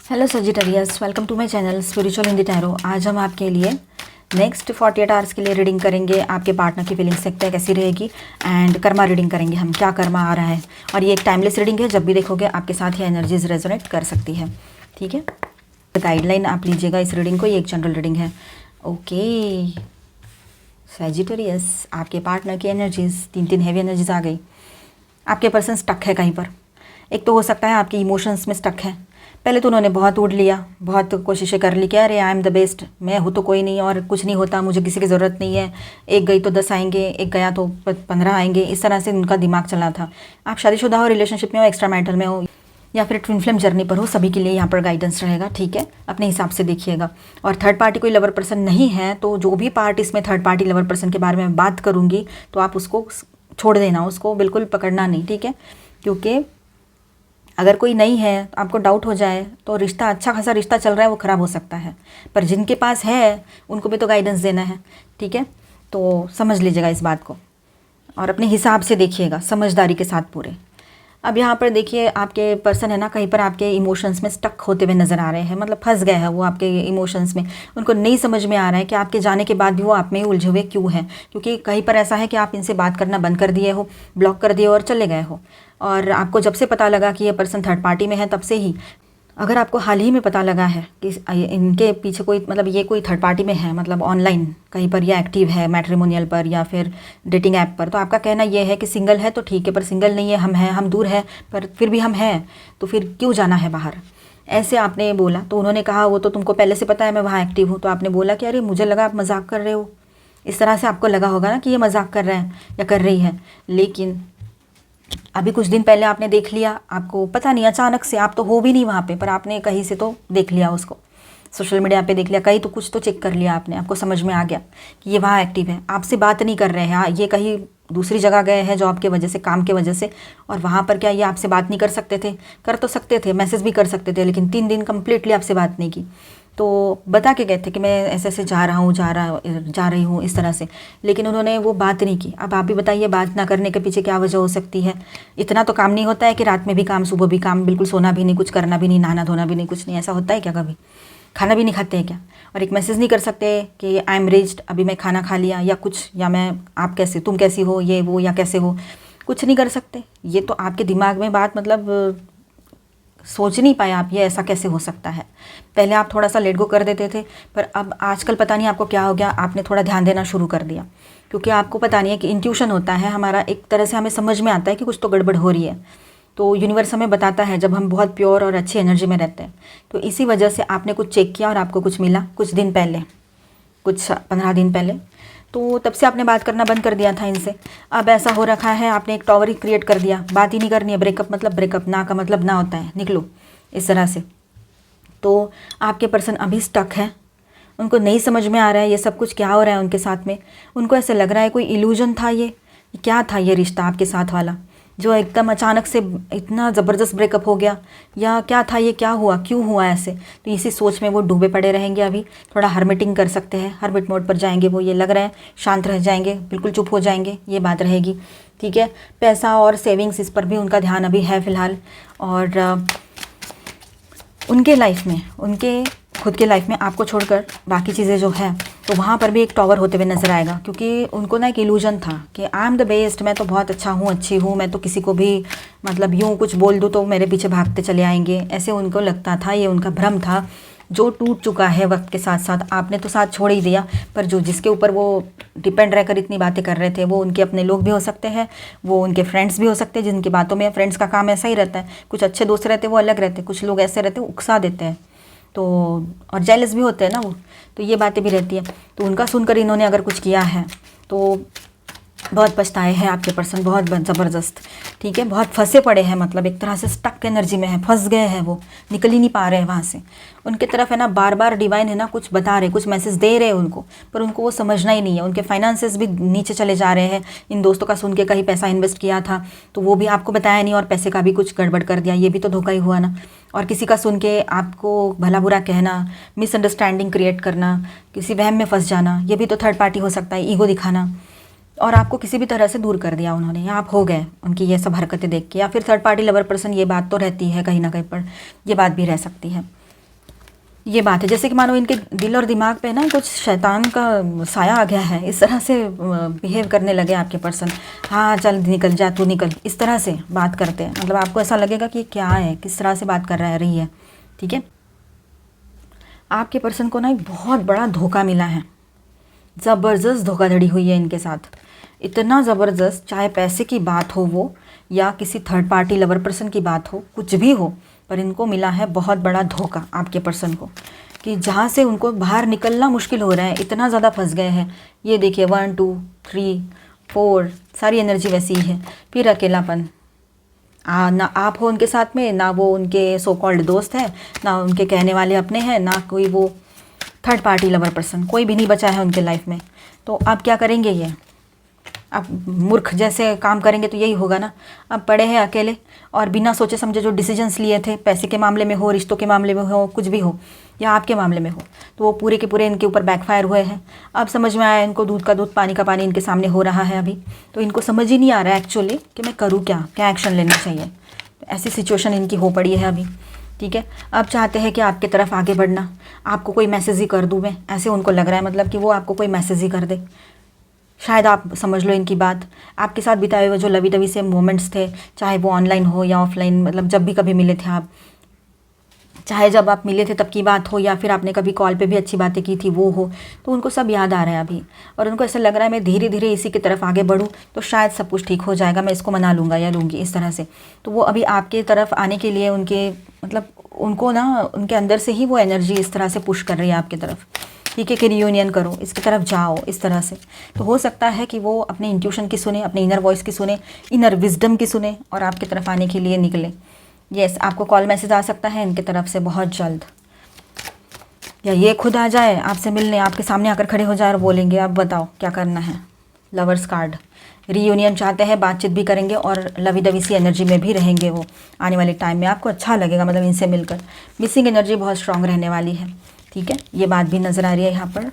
Hello Sagittarius, welcome to my channel spiritual in the tarot. आज हम आपके लिए नेक्स्ट 48 आवर्स के लिए रीडिंग करेंगे। आपके पार्टनर की फीलिंग्स देखते हैं कैसी रहेगी, एंड कर्मा रीडिंग करेंगे हम, क्या कर्मा आ रहा है। और ये एक टाइमलेस रीडिंग है, जब भी देखोगे आपके साथ ये एनर्जीज रेजोनेट कर सकती है। ठीक है, गाइडलाइन आप लीजिएगा इस रीडिंग को, ये एक जनरल रीडिंग है। ओके सजिटेरियस, आपके पार्टनर की एनर्जीज, तीन हैवी एनर्जीज आ गई। आपके पर्सन स्टक है कहीं पर। एक तो हो सकता है आपके इमोशंस में स्टक है। पहले तो उन्होंने बहुत ऊट लिया, बहुत कोशिशें कर ली कि अरे आई एम द बेस्ट, मैं हूँ तो कोई नहीं और कुछ नहीं होता, मुझे किसी की ज़रूरत नहीं है। एक गई तो 10 आएंगे, एक गया तो 15 आएंगे, इस तरह से उनका दिमाग चला था। आप शादीशुदा हो, रिलेशनशिप में हो, एक्स्ट्रा मैरिटल में हो, या फिर ट्विन फ्लेम जर्नी पर हो, सभी के लिए यहाँ पर गाइडेंस रहेगा। ठीक है, अपने हिसाब से देखिएगा। और थर्ड पार्टी कोई लवर पर्सन नहीं है, तो जो भी पार्ट इसमें थर्ड पार्टी लवर पर्सन के बारे में बात करूँगी तो आप उसको छोड़ देना, उसको बिल्कुल पकड़ना नहीं। ठीक है, क्योंकि अगर कोई नहीं है, आपको डाउट हो जाए तो रिश्ता, अच्छा खासा रिश्ता चल रहा है, वो ख़राब हो सकता है। पर जिनके पास है उनको भी तो गाइडेंस देना है। ठीक है, तो समझ लीजिएगा इस बात को और अपने हिसाब से देखिएगा, समझदारी के साथ पूरे। अब यहाँ पर देखिए, आपके पर्सन है ना, कहीं पर आपके इमोशंस में स्टक होते हुए नज़र आ रहे हैं, मतलब फंस गए हैं वो आपके इमोशंस में। उनको नहीं समझ में आ रहा है कि आपके जाने के बाद भी वो आप में ही उलझे हुए क्यों हैं। क्योंकि कहीं पर ऐसा है कि आप इनसे बात करना बंद कर दिए हो, ब्लॉक कर दिए और चले गए हो। और आपको जब से पता लगा कि ये पर्सन थर्ड पार्टी में है, तब से ही, अगर आपको हाल ही में पता लगा है कि इनके पीछे कोई, मतलब ये कोई थर्ड पार्टी में है, मतलब ऑनलाइन कहीं पर ये एक्टिव है, मैट्रिमोनियल पर या फिर डेटिंग ऐप पर, तो आपका कहना ये है कि सिंगल है तो ठीक है, पर सिंगल नहीं है, हम हैं, हम दूर है, पर फिर भी हम हैं, तो फिर क्यों जाना है बाहर। ऐसे आपने बोला तो उन्होंने कहा वो तो तुमको पहले से पता है मैं वहाँ एक्टिव हूँ। तो आपने बोला कि अरे मुझे लगा आप मजाक कर रहे हो। इस तरह से आपको लगा होगा ना कि ये मजाक कर रहे हैं या कर रही है। लेकिन अभी कुछ दिन पहले आपने देख लिया, आपको पता नहीं, अचानक से, आप तो हो भी नहीं वहाँ पे, पर आपने कहीं से तो देख लिया उसको, सोशल मीडिया पे देख लिया, कहीं तो कुछ तो चेक कर लिया आपने, आपको समझ में आ गया कि ये वहाँ एक्टिव है, आपसे बात नहीं कर रहे हैं। हाँ, ये कहीं दूसरी जगह गए हैं जॉब के वजह से, काम के वजह से, और वहाँ पर क्या ये आपसे बात नहीं कर सकते थे? कर तो सकते थे, मैसेज भी कर सकते थे, लेकिन 3 दिन कम्प्लीटली आपसे बात नहीं की। तो बता के गए थे कि मैं ऐसे ऐसे जा रही हूँ इस तरह से, लेकिन उन्होंने वो बात नहीं की। अब आप भी बताइए, बात ना करने के पीछे क्या वजह हो सकती है? इतना तो काम नहीं होता है कि रात में भी काम, सुबह भी काम, बिल्कुल सोना भी नहीं, कुछ करना भी नहीं, नहाना धोना भी नहीं, कुछ नहीं, ऐसा होता है क्या कभी? खाना भी नहीं खाते हैं क्या? और एक मैसेज नहीं कर सकते कि आई एम रिच्ड, अभी मैं खाना खा लिया, या कुछ, या मैं, आप कैसे, तुम कैसी हो, ये वो, या कैसे हो, कुछ नहीं कर सकते? ये तो आपके दिमाग में बात, मतलब सोच नहीं पाए आप, ये ऐसा कैसे हो सकता है। पहले आप थोड़ा सा लेट गो कर देते थे, पर अब आजकल पता नहीं आपको क्या हो गया, आपने थोड़ा ध्यान देना शुरू कर दिया। क्योंकि आपको पता नहीं है कि इंट्यूशन होता है हमारा, एक तरह से हमें समझ में आता है कि कुछ तो गड़बड़ हो रही है, तो यूनिवर्स हमें बताता है जब हम बहुत प्योर और अच्छी एनर्जी में रहते हैं। तो इसी वजह से आपने कुछ चेक किया और आपको कुछ मिला कुछ दिन पहले, कुछ 15 दिन पहले, तो तब से आपने बात करना बंद कर दिया था इनसे। अब ऐसा हो रखा है, आपने एक टॉवर ही क्रिएट कर दिया, बात ही नहीं करनी है। ब्रेकअप मतलब ब्रेकअप, ना का मतलब ना होता है, निकलो इस तरह से। तो आपके पर्सन अभी स्टक है, उनको नहीं समझ में आ रहा है ये सब कुछ क्या हो रहा है उनके साथ में। उनको ऐसे लग रहा है कोई इल्यूजन था, ये क्या था, ये रिश्ता आपके साथ वाला जो एकदम अचानक से इतना ज़बरदस्त ब्रेकअप हो गया, या क्या था, ये क्या हुआ, क्यों हुआ ऐसे। तो इसी सोच में वो डूबे पड़े रहेंगे। अभी थोड़ा हर्मिटिंग कर सकते हैं, हर्मिट मोड पर जाएंगे वो, ये लग रहा है शांत रह जाएंगे, बिल्कुल चुप हो जाएंगे, ये बात रहेगी। ठीक है, पैसा और सेविंग्स, इस पर भी उनका ध्यान अभी है फ़िलहाल। और उनके लाइफ में, उनके खुद के लाइफ में आपको छोड़कर बाकी चीज़ें जो है, तो वहाँ पर भी एक टॉवर होते हुए नज़र आएगा। क्योंकि उनको ना एक इल्यूजन था कि आई एम द बेस्ट, मैं तो बहुत अच्छा हूँ, अच्छी हूँ, मैं तो किसी को भी, मतलब यूँ कुछ बोल दूँ तो मेरे पीछे भागते चले आएंगे, ऐसे उनको लगता था। ये उनका भ्रम था जो टूट चुका है वक्त के साथ साथ। आपने तो साथ छोड़ ही दिया, पर जो जिसके ऊपर वो डिपेंड रहकर इतनी बातें कर रहे थे, वो उनके अपने लोग भी हो सकते हैं, वो उनके फ्रेंड्स भी हो सकते हैं, जिनकी बातों में, फ्रेंड्स का काम ऐसा ही रहता है, कुछ अच्छे दोस्त रहते हैं वो अलग रहते हैं, कुछ लोग ऐसे रहते हैं उकसा देते हैं, तो और जेलस भी होते हैं ना वो, तो ये बातें भी रहती है। तो उनका सुनकर इन्होंने अगर कुछ किया है तो बहुत पछताए हैं आपके पर्सन, बहुत ज़बरदस्त। ठीक है, बहुत फंसे पड़े हैं, मतलब एक तरह से स्टक एनर्जी में है, फंस गए हैं वो, निकल ही नहीं पा रहे हैं वहाँ से। उनके तरफ है ना बार बार डिवाइन है ना कुछ बता रहे, कुछ मैसेज दे रहे हैं उनको, पर उनको वो समझना ही नहीं है। उनके फाइनेंसेस भी नीचे चले जा रहे हैं। इन दोस्तों का सुन के कहीं पैसा इन्वेस्ट किया था तो वो भी आपको बताया नहीं, और पैसे का भी कुछ गड़बड़ कर दिया, ये भी तो धोखा ही हुआ ना। और किसी का सुन के आपको भला बुरा कहना, मिसअंडरस्टैंडिंग क्रिएट करना, किसी वहम में फंस जाना, ये भी तो थर्ड पार्टी हो सकता है, ईगो दिखाना। और आपको किसी भी तरह से दूर कर दिया उन्होंने, या आप हो गए उनकी ये सब हरकतें देख के। या फिर थर्ड पार्टी लवर पर्सन, ये बात तो रहती है कहीं ना कहीं पर, ये बात भी रह सकती है। ये बात है, जैसे कि मानो इनके दिल और दिमाग पे ना कुछ शैतान का साया आ गया है, इस तरह से बिहेव करने लगे आपके पर्सन। हाँ चल निकल जा, तू निकल, इस तरह से बात करते हैं। मतलब आपको ऐसा लगेगा कि क्या है, किस तरह से बात कर रही है। ठीक है, आपके पर्सन को ना एक बहुत बड़ा धोखा मिला है, ज़बरदस्त धोखाधड़ी हुई है इनके साथ, इतना ज़बरदस्त, चाहे पैसे की बात हो वो या किसी थर्ड पार्टी लवर पर्सन की बात हो, कुछ भी हो, पर इनको मिला है बहुत बड़ा धोखा आपके पर्सन को, कि जहाँ से उनको बाहर निकलना मुश्किल हो रहा है, इतना ज़्यादा फंस गए हैं। ये देखिए 1 2 3 4 सारी एनर्जी वैसी ही है। फिर अकेलापन, ना आप हो उनके साथ में, ना वो उनके सो कॉल्ड दोस्त हैं, ना उनके कहने वाले अपने हैं, ना कोई वो थर्ड पार्टी लवर पर्सन, कोई भी नहीं बचा है उनके लाइफ में। तो आप क्या करेंगे, ये आप मूर्ख जैसे काम करेंगे तो यही होगा ना। अब पड़े हैं अकेले और बिना सोचे समझे जो डिसीजंस लिए थे, पैसे के मामले में हो, रिश्तों के मामले में हो, कुछ भी हो, या आपके मामले में हो, तो वो पूरे के पूरे इनके ऊपर बैकफायर हुए हैं। अब समझ में आया इनको, दूध का दूध पानी का पानी इनके सामने हो रहा है अभी। तो इनको समझ ही नहीं आ रहा है एक्चुअली कि मैं करूँ क्या, क्या एक्शन लेना चाहिए। तो ऐसी सिचुएशन इनकी हो पड़ी है अभी। ठीक है, अब चाहते हैं कि आपकी तरफ आगे बढ़ना, आपको कोई मैसेज ही कर दूँ मैं, ऐसे उनको लग रहा है, मतलब कि वो आपको कोई मैसेज ही कर दे। शायद आप समझ लो इनकी बात। आपके साथ बिताए हुए जो लवी दवी से मोमेंट्स थे, चाहे वो ऑनलाइन हो या ऑफलाइन, मतलब जब भी कभी मिले थे आप, चाहे जब आप मिले थे तब की बात हो, या फिर आपने कभी कॉल पे भी अच्छी बातें की थी वो हो, तो उनको सब याद आ रहा है अभी। और उनको ऐसा लग रहा है मैं धीरे धीरे इसी की तरफ आगे बढ़ूँ तो शायद सब कुछ ठीक हो जाएगा, मैं इसको मना लूँगा या लूँगी, इस तरह से। तो वो अभी आपके तरफ आने के लिए उनके मतलब उनको ना उनके अंदर से ही वो एनर्जी इस तरह से पुश कर रही है आपकी तरफ। ठीक है, कि रियूनियन करो, इसकी तरफ जाओ, इस तरह से। तो हो सकता है कि वो अपने इंट्यूशन की सुने, अपने इनर वॉइस की सुने, इनर विजडम की सुने और आपकी तरफ आने के लिए निकले। यस, आपको कॉल मैसेज आ सकता है इनके तरफ से बहुत जल्द, या ये खुद आ जाए आपसे मिलने, आपके सामने आकर खड़े हो जाए और बोलेंगे अब बताओ क्या करना है। लवर्स कार्ड, रीयूनियन चाहते हैं, बातचीत भी करेंगे और लवी दवी सी एनर्जी में भी रहेंगे वो। आने वाले टाइम में आपको अच्छा लगेगा, मतलब इनसे मिलकर। मिसिंग एनर्जी बहुत स्ट्रांग रहने वाली है। ठीक है, ये बात भी नज़र आ रही है यहाँ पर।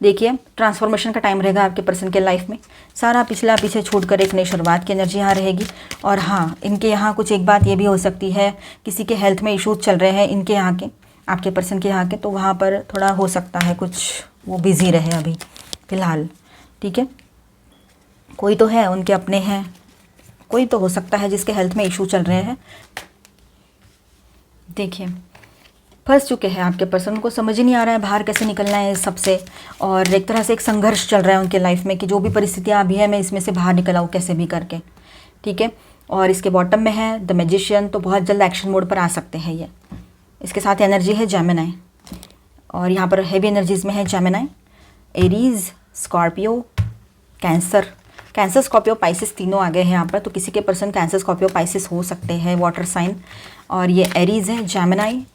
देखिए, ट्रांसफॉर्मेशन का टाइम रहेगा आपके पर्सन के लाइफ में। सारा पिछला पीछे छोड़कर एक नई शुरुआत की एनर्जी यहाँ रहेगी। और हाँ, इनके यहाँ कुछ एक बात ये भी हो सकती है, किसी के हेल्थ में इश्यूज चल रहे हैं इनके यहाँ के, आपके पर्सन के यहाँ के, तो वहाँ पर थोड़ा हो सकता है कुछ वो बिज़ी रहे अभी फ़िलहाल। ठीक है, कोई तो है उनके अपने हैं, कोई तो हो सकता है जिसके हेल्थ में इशू चल रहे हैं। देखिए, फंस चुके हैं आपके पर्सन, को समझ ही नहीं आ रहा है बाहर कैसे निकलना है इस सबसे। और एक तरह से एक संघर्ष चल रहा है उनके लाइफ में कि जो भी परिस्थितियाँ अभी है मैं इसमें से बाहर निकल आऊँ कैसे भी करके। ठीक है, और इसके बॉटम में है द मैजिशियन, तो बहुत जल्द एक्शन मोड पर आ सकते हैं ये। इसके साथ एनर्जी है जेमिनी, और यहाँ पर हैवी एनर्जीज में है Gemini, Aries, Scorpio, cancer. Cancer, Scorpio, Pisces तीनों आ गए हैं यहाँ पर। तो किसी के पर्सन कैंसर, स्कॉर्पियो, पाइसिस हो सकते हैं, वाटर साइन। और ये एरीज है, जेमिनी,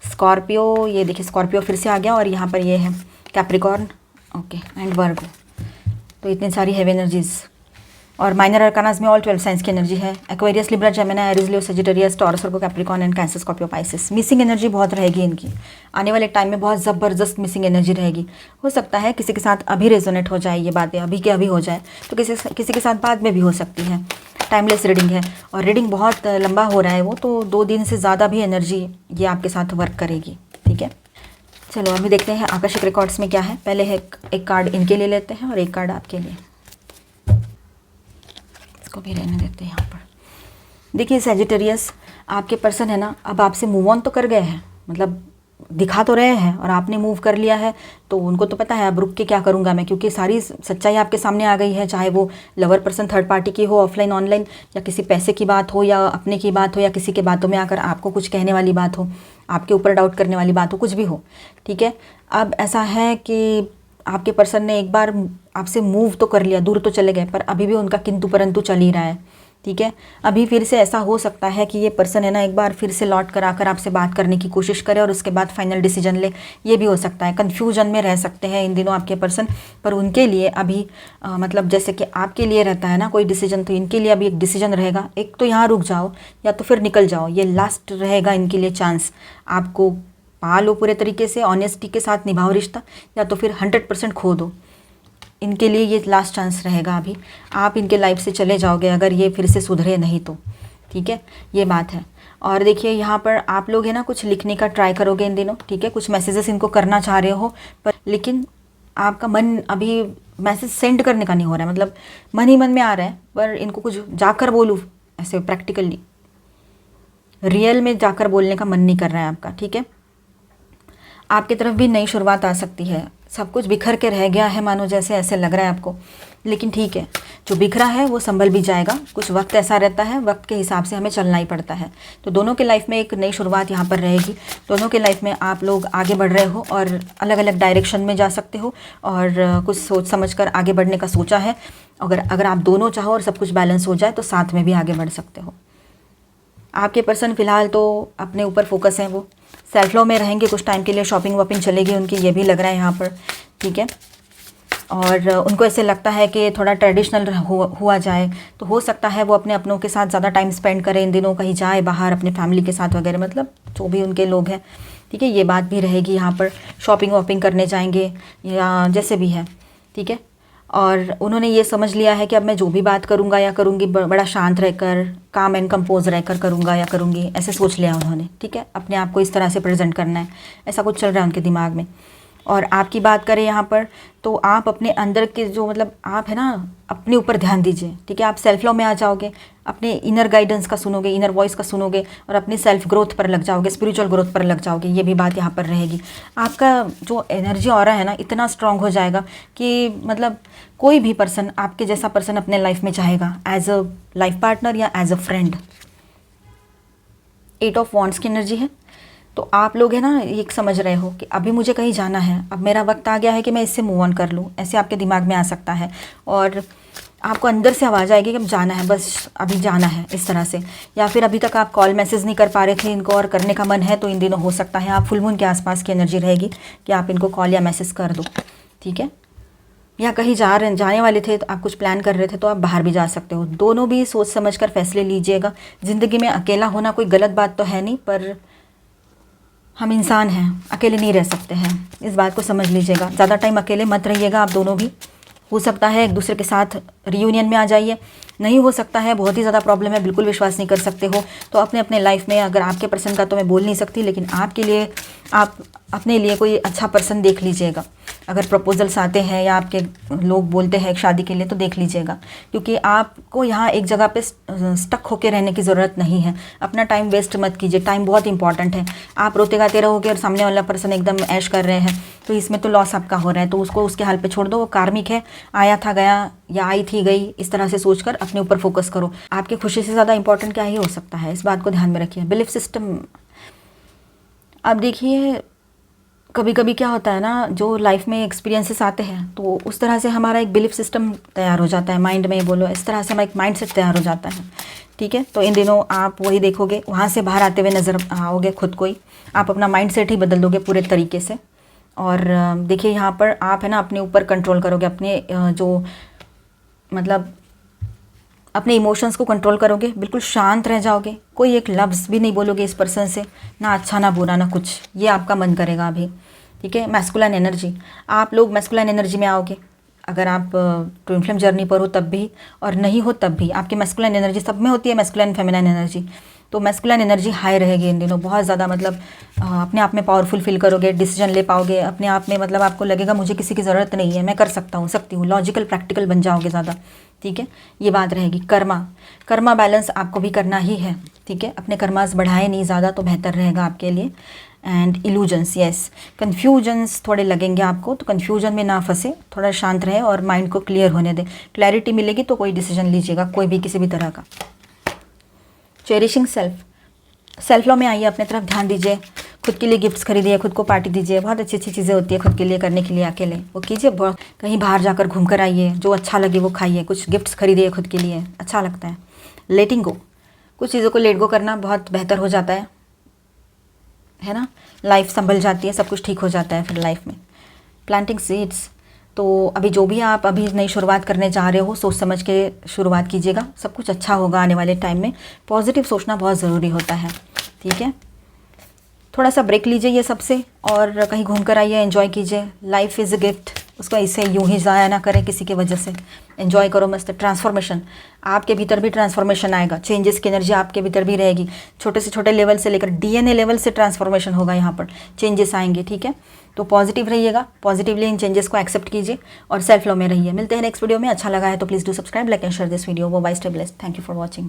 स्कॉर्पियो, ये देखिए स्कॉर्पियो फिर से आ गया, और यहाँ पर ये है कैप्रिकॉर्न, ओके, एंड वर्गो। तो इतनी सारी हैवी एनर्जीज। और माइनर अरकानाज में ऑल 12 साइंस की एनर्जी है, Aquarius, Libra, Gemini, Aries, Leo, Sagittarius, taurus, Virgo, Capricorn and cancer, Scorpio, Pisces. Missing energy बहुत रहेगी इनकी आने वाले टाइम में, बहुत ज़बरदस्त मिसिंग एनर्जी रहेगी। हो सकता है किसी के साथ अभी रेजोनेट हो जाए ये बातें, अभी के अभी हो जाए, तो किसी के साथ बाद में भी हो सकती है। टाइमलेस रीडिंग है, और रीडिंग बहुत लंबा हो रहा है वो, तो 2 दिन से ज़्यादा भी एनर्जी ये आपके साथ वर्क करेगी। ठीक है, चलो अभी देखते हैं आकर्षक रिकॉर्ड्स में क्या है। पहले है एक कार्ड इनके लिए लेते हैं और एक कार्ड आपके लिए, इसको भी रहने देते हैं यहाँ पर। देखिए सैजिटेरियस, आपके पर्सन है ना, अब आपसे मूव ऑन तो कर गए हैं, मतलब दिखा तो रहे हैं और आपने मूव कर लिया है, तो उनको तो पता है अब रुक के क्या करूँगा मैं, क्योंकि सारी सच्चाई आपके सामने आ गई है। चाहे वो लवर पर्सन थर्ड पार्टी की हो, ऑफलाइन ऑनलाइन, या किसी पैसे की बात हो, या अपने की बात हो, या किसी के बातों में आकर आपको कुछ कहने वाली बात हो, आपके ऊपर डाउट करने वाली बात हो, कुछ भी हो। ठीक है, अब ऐसा है कि आपके पर्सन ने एक बार आपसे मूव तो कर लिया, दूर तो चले गए, पर अभी भी उनका किंतु परंतु चल ही रहा है। ठीक है, अभी फिर से ऐसा हो सकता है कि ये पर्सन है ना एक बार फिर से लौट कर आकर आपसे बात करने की कोशिश करे और उसके बाद फाइनल डिसीजन ले, ये भी हो सकता है। कन्फ्यूजन में रह सकते हैं इन दिनों आपके पर्सन, पर उनके लिए अभी मतलब जैसे कि आपके लिए रहता है ना कोई डिसीजन, तो इनके लिए अभी एक डिसीजन रहेगा, एक तो यहाँ रुक जाओ या तो फिर निकल जाओ, ये लास्ट रहेगा इनके लिए चांस। आपको पालो पूरे तरीके से, ऑनेस्टी के साथ निभाओ रिश्ता, या तो फिर 100% खो दो। इनके लिए ये लास्ट चांस रहेगा अभी, आप इनके लाइफ से चले जाओगे अगर ये फिर से सुधरे नहीं तो। ठीक है, ये बात है। और देखिए यहाँ पर आप लोग है ना कुछ लिखने का ट्राई करोगे इन दिनों, ठीक है, कुछ मैसेजेस इनको करना चाह रहे हो, पर लेकिन आपका मन अभी मैसेज सेंड करने का नहीं हो रहा है, मतलब मन ही मन में आ रहा है, पर इनको कुछ जाकर बोलूँ ऐसे प्रैक्टिकली रियल में जाकर बोलने का मन नहीं कर रहा है आपका, ठीक है। आपकी तरफ भी नई शुरुआत आ सकती है, सब कुछ बिखर के रह गया है मानो, जैसे ऐसे लग रहा है आपको, लेकिन ठीक है, जो बिखरा है वो संभल भी जाएगा। कुछ वक्त ऐसा रहता है, वक्त के हिसाब से हमें चलना ही पड़ता है। तो दोनों के लाइफ में एक नई शुरुआत यहाँ पर रहेगी, दोनों के लाइफ में आप लोग आगे बढ़ रहे हो और अलग अलग डायरेक्शन में जा सकते हो, और कुछ सोच समझ कर आगे बढ़ने का सोचा है। अगर आप दोनों चाहो और सब कुछ बैलेंस हो जाए तो साथ में भी आगे बढ़ सकते हो। आपके पर्सन फ़िलहाल तो अपने ऊपर फोकस है, वो सेल्फ लव में रहेंगे कुछ टाइम के लिए, शॉपिंग वॉपिंग चलेगी उनकी, ये भी लग रहा है यहाँ पर, ठीक है। और उनको ऐसे लगता है कि थोड़ा ट्रेडिशनल हुआ जाए, तो हो सकता है वो अपने अपनों के साथ ज़्यादा टाइम स्पेंड करें इन दिनों, कहीं जाए बाहर अपने फैमिली के साथ वगैरह, मतलब जो भी उनके लोग हैं, ठीक है, ये बात भी रहेगी यहाँ पर। शॉपिंग वॉपिंग करने जाएंगे या जैसे भी है, ठीक है। और उन्होंने ये समझ लिया है कि अब मैं जो भी बात करूँगा या करूँगी बड़ा शांत रहकर, काम एंड कंपोज रहकर करूँगा या करूँगी, ऐसे सोच लिया उन्होंने, ठीक है। अपने आप को इस तरह से प्रेजेंट करना है, ऐसा कुछ चल रहा है उनके दिमाग में। और आपकी बात करें यहाँ पर, तो आप अपने अंदर के जो मतलब आप है ना, अपने ऊपर ध्यान दीजिए, ठीक है। आप सेल्फ लव में आ जाओगे, अपने इनर गाइडेंस का सुनोगे, इनर वॉइस का सुनोगे, और अपनी सेल्फ ग्रोथ पर लग जाओगे, स्पिरिचुअल ग्रोथ पर लग जाओगे, ये भी बात यहाँ पर रहेगी। आपका जो एनर्जी ऑरा है ना, इतना स्ट्रांग हो जाएगा कि मतलब कोई भी पर्सन, आपके जैसा पर्सन अपने लाइफ में चाहेगा, एज अ लाइफ पार्टनर या as a friend. 8 of wands की एनर्जी है, तो आप लोग है ना ये समझ रहे हो कि अभी मुझे कहीं जाना है, अब मेरा वक्त आ गया है कि मैं इससे मूव ऑन कर लूँ, ऐसे आपके दिमाग में आ सकता है। और आपको अंदर से आवाज़ आएगी कि अब जाना है, बस अभी जाना है, इस तरह से। या फिर अभी तक आप कॉल मैसेज नहीं कर पा रहे थे इनको और करने का मन है, तो इन दिनों हो सकता है आप फुल मून के आसपास की एनर्जी रहेगी कि आप इनको कॉल या मैसेज कर दो, ठीक है। या कहीं जाने वाले थे, तो आप कुछ प्लान कर रहे थे, तो आप बाहर भी जा सकते हो। दोनों भी सोच समझ कर फैसले लीजिएगा। ज़िंदगी में अकेला होना कोई गलत बात तो है नहीं, पर हम इंसान हैं, अकेले नहीं रह सकते हैं, इस बात को समझ लीजिएगा। ज़्यादा टाइम अकेले मत रहिएगा आप दोनों भी। हो सकता है एक दूसरे के साथ रियूनियन में आ जाइए, नहीं हो सकता है, बहुत ही ज़्यादा प्रॉब्लम है, बिल्कुल विश्वास नहीं कर सकते हो, तो अपने अपने लाइफ में, अगर आपके पर्सन का तो मैं बोल नहीं सकती, लेकिन आपके लिए आप अपने लिए कोई अच्छा पर्सन देख लीजिएगा। अगर प्रपोजल्स आते हैं या आपके लोग बोलते हैं शादी के लिए, तो देख लीजिएगा, क्योंकि आपको यहाँ एक जगह पे स्टक होकर रहने की ज़रूरत नहीं है। अपना टाइम वेस्ट मत कीजिए, टाइम बहुत इंपॉर्टेंट है। आप रोते गाते रहोगे और सामने वाला पर्सन एकदम ऐश कर रहे हैं, तो इसमें तो लॉस आपका हो रहा है, तो उसको उसके हाल पे छोड़ दो, वो कार्मिक है, आया था गया या आई थी गई, इस तरह से सोचकर अपने ऊपर फोकस करो। आपकी खुशी से ज़्यादा इंपॉर्टेंट क्या ही हो सकता है, इस बात को ध्यान में रखिए। बिलीफ सिस्टम, अब देखिए कभी कभी क्या होता है ना, जो लाइफ में एक्सपीरियंसेस आते हैं, तो उस तरह से हमारा एक बिलीफ सिस्टम तैयार हो जाता है, माइंड में बोलो, इस तरह से हमारा एक माइंड सेट तैयार हो जाता है, ठीक है। तो इन दिनों आप वही देखोगे, वहाँ से बाहर आते हुए नज़र आओगे खुद को ही, आप अपना माइंड सेट ही बदल दोगे पूरे तरीके से। और देखिए यहाँ पर आप है ना अपने ऊपर कंट्रोल करोगे, अपने जो मतलब अपने इमोशंस को कंट्रोल करोगे, बिल्कुल शांत रह जाओगे, कोई एक लफ्ज़ भी नहीं बोलोगे इस पर्सन से, ना अच्छा ना बुरा ना कुछ, ये आपका मन करेगा अभी, ठीक है। मैस्कुलिन एनर्जी, आप लोग मैस्कुलिन एनर्जी में आओगे, अगर आप ट्विन फ्लेम जर्नी पर हो तब भी, और नहीं हो तब भी, आपकी मैस्कुलिन एनर्जी सब में होती है, मैस्कुलिन फेमिनिन एनर्जी, तो मैस्कुलिन एनर्जी हाई रहेगी इन दिनों, बहुत ज़्यादा, मतलब अपने आप में पावरफुल फील करोगे, डिसीजन ले पाओगे अपने आप में, मतलब आपको लगेगा मुझे किसी की ज़रूरत नहीं है, मैं कर सकती हूँ, लॉजिकल प्रैक्टिकल बन जाओगे ज़्यादा, ठीक है, ये बात रहेगी। कर्मा बैलेंस आपको भी करना ही है, ठीक है, अपने कर्मास बढ़ाए नहीं ज़्यादा तो बेहतर रहेगा आपके लिए। एंड इल्यूजन्स, यस, कन्फ्यूजन्स थोड़े लगेंगे आपको, तो कन्फ्यूजन में ना फंसे, थोड़ा शांत रहे और माइंड को क्लियर होने दें। क्लैरिटी मिलेगी तो कोई डिसीजन लीजिएगा, कोई भी किसी भी तरह का। चेरिशिंग सेल्फ लव में आइए, अपने तरफ ध्यान दीजिए, खुद के लिए गिफ्ट्स खरीदिए, खुद को पार्टी दीजिए, बहुत अच्छी अच्छी चीज़ें होती है खुद के लिए करने के लिए, अकेले वो कीजिए, बहुत कहीं बाहर जाकर घूम कर आइए, जो अच्छा लगे वो खाइए, कुछ गिफ्ट्स खरीदिए खुद के लिए, अच्छा लगता है। लेटिंग गो, कुछ चीज़ों को लेट गो करना बहुत बेहतर हो जाता है ना, लाइफ संभल जाती है, सब कुछ ठीक हो जाता है फिर लाइफ में। प्लांटिंग सीड्स, तो अभी जो भी आप अभी नई शुरुआत करने जा रहे हो, सोच समझ के शुरुआत कीजिएगा, सब कुछ अच्छा होगा आने वाले टाइम में। पॉजिटिव सोचना बहुत ज़रूरी होता है, ठीक है। थोड़ा सा ब्रेक लीजिए ये सबसे और कहीं घूम कर आइए, एंजॉय कीजिए, लाइफ इज़ अ गिफ्ट, उसको इसे यूं ही ज़ाया ना करें किसी की वजह से। एंजॉय करो मस्त ट्रांसफॉर्मेशन, आपके भीतर भी ट्रांसफॉर्मेशन आएगा, चेंजेस की एनर्जी आपके भीतर भी रहेगी। छोटे से छोटे लेवल से लेकर DNA लेवल से ट्रांसफॉर्मेशन होगा, यहाँ पर चेंजेस आएंगे, ठीक है। तो पॉजिटिव रहिएगा, पॉजिटिवली इन चेंजेस को एक्सेप्ट कीजिए और सेल्फ लव में रहिए। मिलते हैं नेक्स्ट वीडियो में। अच्छा लगा है तो please do subscribe, like and share this video. वो bye, stay blessed, thank you for watching.